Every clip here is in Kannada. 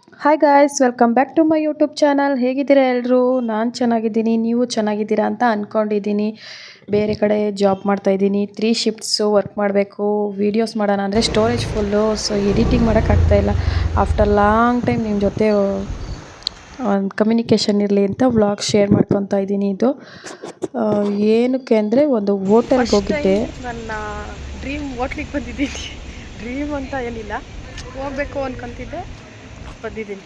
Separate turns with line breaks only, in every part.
Hi guys, welcome back to my YouTube channel. ಹೇಗಿದ್ದೀರಾ ಎಲ್ಲರೂ? ನಾನು ಚೆನ್ನಾಗಿದ್ದೀನಿ, ನೀವು ಚೆನ್ನಾಗಿದ್ದೀರಾ ಅಂತ ಅಂದ್ಕೊಂಡಿದ್ದೀನಿ. ಬೇರೆ ಕಡೆ ಜಾಬ್ ಮಾಡ್ತಾಯಿದ್ದೀನಿ, 3 ಶಿಫ್ಟ್ಸು ವರ್ಕ್ ಮಾಡಬೇಕು. ವೀಡಿಯೋಸ್ ಮಾಡೋಣ ಅಂದರೆ ಸ್ಟೋರೇಜ್ ಫುಲ್ಲು, ಸೊ ಎಡಿಟಿಂಗ್ ಮಾಡೋಕ್ಕಾಗ್ತಾಯಿಲ್ಲ. ಆಫ್ಟರ್ ಲಾಂಗ್ ಟೈಮ್ ನಿಮ್ಮ ಜೊತೆ ಒಂದು ಕಮ್ಯುನಿಕೇಷನ್ ಇರಲಿ ಅಂತ ವ್ಲಾಗ್ ಶೇರ್ ಮಾಡ್ಕೊತಾ ಇದ್ದೀನಿ. ಇದು ಏನಕ್ಕೆ ಅಂದರೆ ಒಂದು ಹೋಟೆಲ್ಗೆ ಹೋಗಿದ್ದೆ.
ನನ್ನ ಡ್ರೀಮ್ ಹೋಟ್ಲಿಗೆ ಬಂದಿದ್ದೀನಿ. ಡ್ರೀಮ್ ಅಂತ ಏನಿಲ್ಲ, ಹೋಗ್ಬೇಕು ಅನ್ಕೊಂತಿದ್ದೆ, ಬಂದಿದ್ದೀನಿ.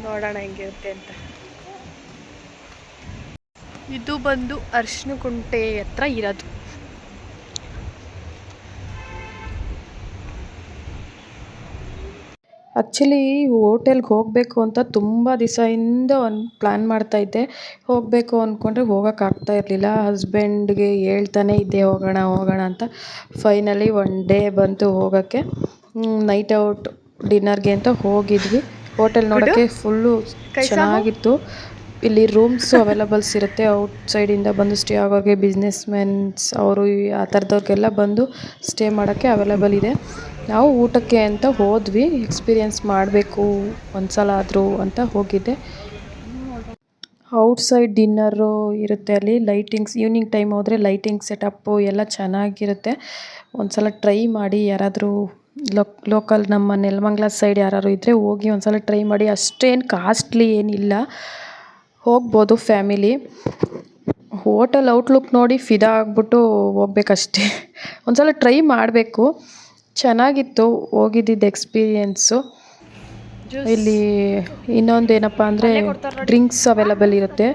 ನೋಡೋಣ ಹೆಂಗಿರುತ್ತೆ ಅಂತ. ಇದು ಬಂದು ಅರ್ಶಿನಕುಂಟೆ ಹತ್ರ ಇರೋದು.
ಆ್ಯಕ್ಚುಲಿ ಹೋಟೆಲ್ಗೆ ಹೋಗಬೇಕು ಅಂತ ತುಂಬ ದಿವಸದಿಂದ ಒಂದು ಪ್ಲ್ಯಾನ್ ಮಾಡ್ತಾಯಿದ್ದೆ. ಹೋಗಬೇಕು ಅಂದ್ಕೊಂಡ್ರೆ ಹೋಗೋಕ್ಕಾಗ್ತಾ ಇರಲಿಲ್ಲ. ಹಸ್ಬೆಂಡ್ಗೆ ಹೇಳ್ತಾನೆ ಇದ್ದೆ ಹೋಗೋಣ ಹೋಗೋಣ ಅಂತ. ಫೈನಲಿ ಒನ್ ಡೇ ಬಂತು ಹೋಗೋಕ್ಕೆ. ನೈಟ್ ಔಟ್ ಡಿನ್ನರ್ಗೆ ಅಂತ ಹೋಗಿದ್ವಿ. ಹೋಟೆಲ್ ನೋಡೋಕ್ಕೆ ಫುಲ್ಲು ಚೆನ್ನಾಗಿತ್ತು. ಇಲ್ಲಿ ರೂಮ್ಸು ಅವೈಲಬಲ್ಸ್ ಇರುತ್ತೆ. ಔಟ್ಸೈಡಿಂದ ಬಂದು ಸ್ಟೇ ಆಗೋರಿಗೆ, ಬಿಸ್ನೆಸ್ ಮೆನ್ಸ್ ಅವರು ಆ ಥರದವ್ರಿಗೆಲ್ಲ ಬಂದು ಸ್ಟೇ ಮಾಡೋಕ್ಕೆ ಅವೈಲಬಲ್ ಇದೆ. ನಾವು ಊಟಕ್ಕೆ ಅಂತ ಹೋದ್ವಿ, ಎಕ್ಸ್ಪೀರಿಯೆನ್ಸ್ ಮಾಡಬೇಕು ಒಂದು ಸಲ ಆದರೂ ಅಂತ ಹೋಗಿದ್ದೆ. ಔಟ್ಸೈಡ್ ಡಿನ್ನರು ಇರುತ್ತೆ ಅಲ್ಲಿ. ಲೈಟಿಂಗ್ಸ್ ಈವ್ನಿಂಗ್ ಟೈಮ್ ಹೋದರೆ ಲೈಟಿಂಗ್ ಸೆಟಪ್ಪು ಎಲ್ಲ ಚೆನ್ನಾಗಿರುತ್ತೆ. ಒಂದು ಸಲ ಟ್ರೈ ಮಾಡಿ. ಯಾರಾದರೂ ಲೋಕಲ್ ನಮ್ಮ ನೆಲಮಂಗಲ ಸೈಡ್ ಯಾರಾದ್ರು ಇದ್ದರೆ ಹೋಗಿ ಒಂದು ಸಲ ಟ್ರೈ ಮಾಡಿ. ಅಷ್ಟೇನು ಕಾಸ್ಟ್ಲಿ ಏನಿಲ್ಲ, ಹೋಗ್ಬೋದು ಫ್ಯಾಮಿಲಿ. ಹೋಟೆಲ್ ಔಟ್ಲುಕ್ ನೋಡಿ ಫಿದಾ ಆಗಿಬಿಟ್ಟು ಹೋಗ್ಬೇಕಷ್ಟೇ. ಒಂದು ಸಲ ಟ್ರೈ ಮಾಡಬೇಕು. ಚೆನ್ನಾಗಿತ್ತು ಹೋಗಿದ್ದಿದ್ದು ಎಕ್ಸ್ಪೀರಿಯೆನ್ಸು. ಇಲ್ಲಿ ಇನ್ನೊಂದು ಏನಪ್ಪ ಅಂದರೆ ಡ್ರಿಂಕ್ಸ್ ಅವೈಲಬಲ್ ಇರುತ್ತೆ.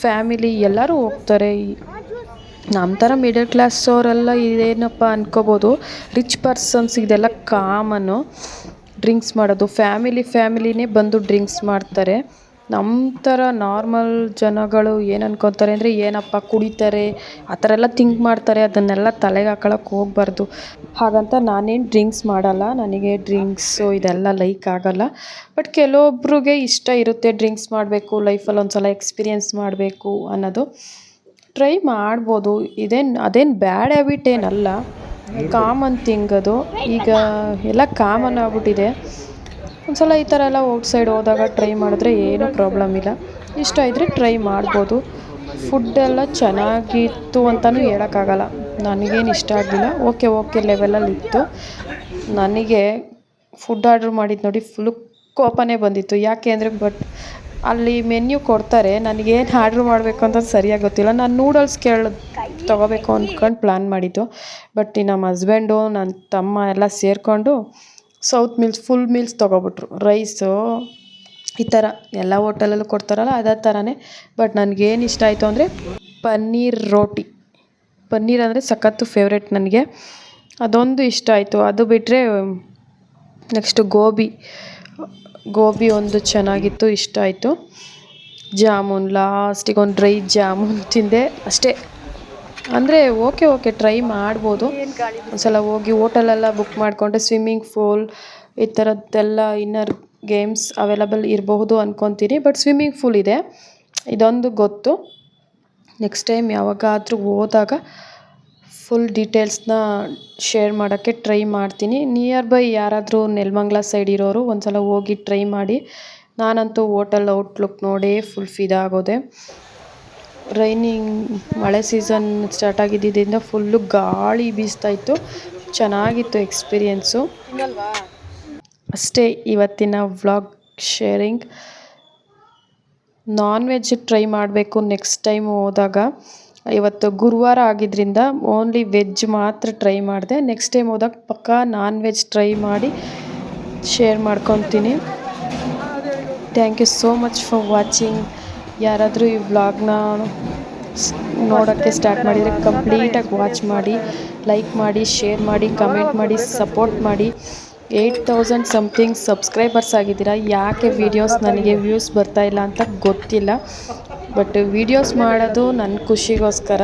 ಫ್ಯಾಮಿಲಿ ಎಲ್ಲರೂ ಹೋಗ್ತಾರೆ. ನಮ್ಮ ಥರ ಮಿಡಲ್ ಕ್ಲಾಸ್ ಅವರೆಲ್ಲ ಇದೇನಪ್ಪ ಅಂದ್ಕೋಬೋದು. ರಿಚ್ ಪರ್ಸನ್ಸ್ ಇದೆಲ್ಲ ಕಾಮನ್ನು, ಡ್ರಿಂಕ್ಸ್ ಮಾಡೋದು. ಫ್ಯಾಮಿಲಿನೇ ಬಂದು ಡ್ರಿಂಕ್ಸ್ ಮಾಡ್ತಾರೆ. ನಮ್ಮ ಥರ ನಾರ್ಮಲ್ ಜನಗಳು ಏನು ಅನ್ಕೊತಾರೆ ಅಂದರೆ ಏನಪ್ಪ ಕುಡಿತಾರೆ ಆ ಥರ ಎಲ್ಲ ಥಿಂಕ್ ಮಾಡ್ತಾರೆ. ಅದನ್ನೆಲ್ಲ ತಲೆಗೆ ಹಾಕೊಳ್ಳೋಕೆ ಹೋಗಬಾರ್ದು. ಹಾಗಂತ ನಾನೇನು ಡ್ರಿಂಕ್ಸ್ ಮಾಡಲ್ಲ, ನನಗೆ ಡ್ರಿಂಕ್ಸು ಇದೆಲ್ಲ ಲೈಕ್ ಆಗಲ್ಲ. ಬಟ್ ಕೆಲವೊಬ್ರಿಗೆ ಇಷ್ಟ ಇರುತ್ತೆ ಡ್ರಿಂಕ್ಸ್ ಮಾಡಬೇಕು, ಲೈಫಲ್ಲಿ ಒಂದು ಸಲ ಎಕ್ಸ್ಪೀರಿಯೆನ್ಸ್ ಮಾಡಬೇಕು ಅನ್ನೋದು. ಟ್ರೈ ಮಾಡ್ಬೋದು, ಅದೇನು ಬ್ಯಾಡ್ ಹ್ಯಾಬಿಟ್ ಏನಲ್ಲ, ಕಾಮನ್ ಥಿಂಗ್ ಅದು. ಈಗ ಎಲ್ಲ ಕಾಮನ್ ಆಗ್ಬಿಟ್ಟಿದೆ. ಒಂದು ಸಲ ಈ ಥರ ಎಲ್ಲ ಔಟ್ಸೈಡ್ ಹೋದಾಗ ಟ್ರೈ ಮಾಡಿದ್ರೆ ಏನೂ ಪ್ರಾಬ್ಲಮ್ ಇಲ್ಲ. ಇಷ್ಟ ಇದ್ದರೆ ಟ್ರೈ ಮಾಡ್ಬೋದು. ಫುಡ್ಡೆಲ್ಲ ಚೆನ್ನಾಗಿತ್ತು ಅಂತಲೂ ಹೇಳೋಕ್ಕಾಗಲ್ಲ. ನನಗೇನು ಇಷ್ಟ ಆಗಲಿಲ್ಲ, ಓಕೆ ಲೆವೆಲಲ್ಲಿ ಇತ್ತು. ನನಗೆ ಫುಡ್ ಆರ್ಡ್ರ್ ಮಾಡಿದ್ದು ನೋಡಿ ಫುಲ್ಲು ಕೋಪನೇ ಬಂದಿತ್ತು. ಯಾಕೆ ಅಂದರೆ ಅಲ್ಲಿ ಮೆನ್ಯೂ ಕೊಡ್ತಾರೆ, ನನಗೇನು ಆರ್ಡ್ರ್ ಮಾಡಬೇಕು ಅಂತ ಸರಿಯಾಗಿ ಗೊತ್ತಿಲ್ಲ. ನಾನು ನೂಡಲ್ಸ್ ತೊಗೋಬೇಕು ಅಂದ್ಕೊಂಡು ಪ್ಲ್ಯಾನ್ ಮಾಡಿದ್ದು. ಬಟ್ ನಮ್ಮ ಹಸ್ಬೆಂಡು ನನ್ನ ತಮ್ಮ ಎಲ್ಲ ಸೇರಿಕೊಂಡು ಸೌತ್ ಮೀಲ್ಸ್ ಫುಲ್ ಮೀಲ್ಸ್ ತೊಗೊಬಿಟ್ರು. ರೈಸು ಈ ಥರ ಎಲ್ಲ ಹೋಟೆಲಲ್ಲೂ ಕೊಡ್ತಾರಲ್ಲ ಅದೇ ಥರನೇ. ಬಟ್ ನನಗೇನು ಇಷ್ಟ ಆಯಿತು ಅಂದರೆ ಪನ್ನೀರ್ ರೋಟಿ. ಪನ್ನೀರ್ ಅಂದರೆ ಸಖತ್ತು ಫೇವ್ರೆಟ್ ನನಗೆ, ಅದೊಂದು ಇಷ್ಟ ಆಯಿತು. ಅದು ಬಿಟ್ಟರೆ ನೆಕ್ಸ್ಟು ಗೋಬಿ ಒಂದು ಚೆನ್ನಾಗಿತ್ತು, ಇಷ್ಟ ಆಯಿತು. ಜಾಮೂನ್, ಲಾಸ್ಟಿಗೆ ಒಂದು ಡ್ರೈ ಜಾಮೂನ್ ತಿಂದೆ ಅಷ್ಟೇ. ಅಂದರೆ ಓಕೆ ಟ್ರೈ ಮಾಡ್ಬೋದು. ಒಂದು ಸಲ ಹೋಗಿ ಹೋಟೆಲೆಲ್ಲ ಬುಕ್ ಮಾಡಿಕೊಂಡ್ರೆ ಸ್ವಿಮ್ಮಿಂಗ್ ಪೂಲ್ ಈ ಥರದ್ದೆಲ್ಲ ಇನ್ನರ್ ಗೇಮ್ಸ್ ಅವೈಲಬಲ್ ಇರಬಹುದು ಅಂದ್ಕೊತೀನಿ. ಬಟ್ ಸ್ವಿಮ್ಮಿಂಗ್ ಪೂಲ್ ಇದೆ, ಇದೊಂದು ಗೊತ್ತು. ನೆಕ್ಸ್ಟ್ ಟೈಮ್ ಯಾವಾಗಾದರೂ ಹೋದಾಗ ಫುಲ್ ಡೀಟೇಲ್ಸ್ನ ಶೇರ್ ಮಾಡೋಕ್ಕೆ ಟ್ರೈ ಮಾಡ್ತೀನಿ. ನಿಯರ್ ಬೈ ಯಾರಾದರೂ ನೆಲಮಂಗಲ ಸೈಡ್ ಇರೋರು ಒಂದು ಸಲ ಹೋಗಿ ಟ್ರೈ ಮಾಡಿ. ನಾನಂತೂ ಹೋಟೆಲ್ ಔಟ್ಲುಕ್ ನೋಡಿ ಫುಲ್ ಫಿದಾ ಆಗೋದೆ. ಮಳೆ ಸೀಸನ್ ಸ್ಟಾರ್ಟ್ ಆಗಿದ್ದರಿಂದ ಫುಲ್ಲು ಗಾಳಿ ಬೀಸ್ತಾಯಿತ್ತು. ಚೆನ್ನಾಗಿತ್ತು ಎಕ್ಸ್ಪೀರಿಯೆನ್ಸು. ಅಷ್ಟೇ ಇವತ್ತಿನ vlog sharing. Non veg try ಮಾಡಬೇಕು ನೆಕ್ಸ್ಟ್ ಟೈಮ್ ಹೋದಾಗ. ಇವತ್ತು ಗುರುವಾರ ಆಗಿದ್ದರಿಂದ ಓನ್ಲಿ ವೆಜ್ ಮಾತ್ರ ಟ್ರೈ ಮಾಡಿದೆ. ನೆಕ್ಸ್ಟ್ ಟೈಮ್ ಹೋದಾಗ ಪಕ್ಕಾ ನಾನ್ ವೆಜ್ ಟ್ರೈ ಮಾಡಿ ಶೇರ್ ಮಾಡ್ಕೊತೀನಿ. Thank you so much for watching. ಯಾರಾದರೂ ಈ ವ್ಲಾಗ್ನ ನೋಡೋಕ್ಕೆ ಸ್ಟಾರ್ಟ್ ಮಾಡಿದರೆ ಕಂಪ್ಲೀಟಾಗಿ ವಾಚ್ ಮಾಡಿ, ಲೈಕ್ ಮಾಡಿ, ಶೇರ್ ಮಾಡಿ, ಕಮೆಂಟ್ ಮಾಡಿ, ಸಪೋರ್ಟ್ ಮಾಡಿ. 8000 ಸಮಥಿಂಗ್ ಸಬ್ಸ್ಕ್ರೈಬರ್ಸ್ ಆಗಿದ್ದೀರಾ. ಯಾಕೆ ವೀಡಿಯೋಸ್ ನನಗೆ ವ್ಯೂಸ್ ಬರ್ತಾಯಿಲ್ಲ ಅಂತ ಗೊತ್ತಿಲ್ಲ. ಬಟ್ ವೀಡಿಯೋಸ್ ಮಾಡೋದು ನನ್ನ ಖುಷಿಗೋಸ್ಕರ,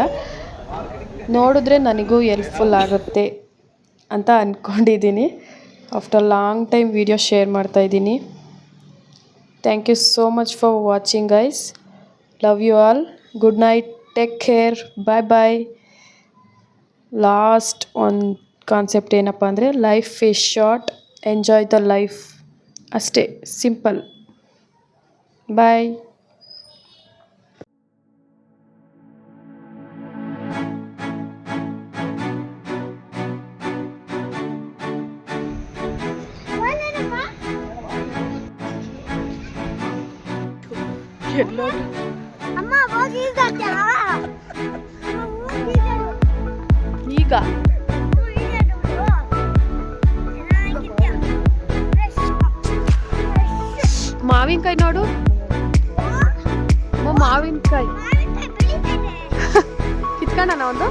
ನೋಡಿದ್ರೆ ನನಗೂ ಹೆಲ್ಪ್ಫುಲ್ ಆಗುತ್ತೆ ಅಂತ ಅಂದ್ಕೊಂಡಿದ್ದೀನಿ. After long time video share ಮಾಡ್ತಾಯಿದ್ದೀನಿ. Thank you so much for watching guys. Love you all. Good night. Take care. Bye. Last ಒಂದು ಕಾನ್ಸೆಪ್ಟ್ ಏನಪ್ಪ ಅಂದರೆ life is short, enjoy the life ಅಷ್ಟೇ, ಸಿಂಪಲ್. ಬಾಯ್.
ಎಲ್ಲೋದ್ರು
ಅಮ್ಮ ಹೋಗಿ ಈಗ
ಈಗ ಮಾವಿನಕಾಯಿ ನೋಡು ಅಮ್ಮ, ಮಾವಿನಕಾಯಿ ಕಿತ್ಕೊಂಡ ಒಂದು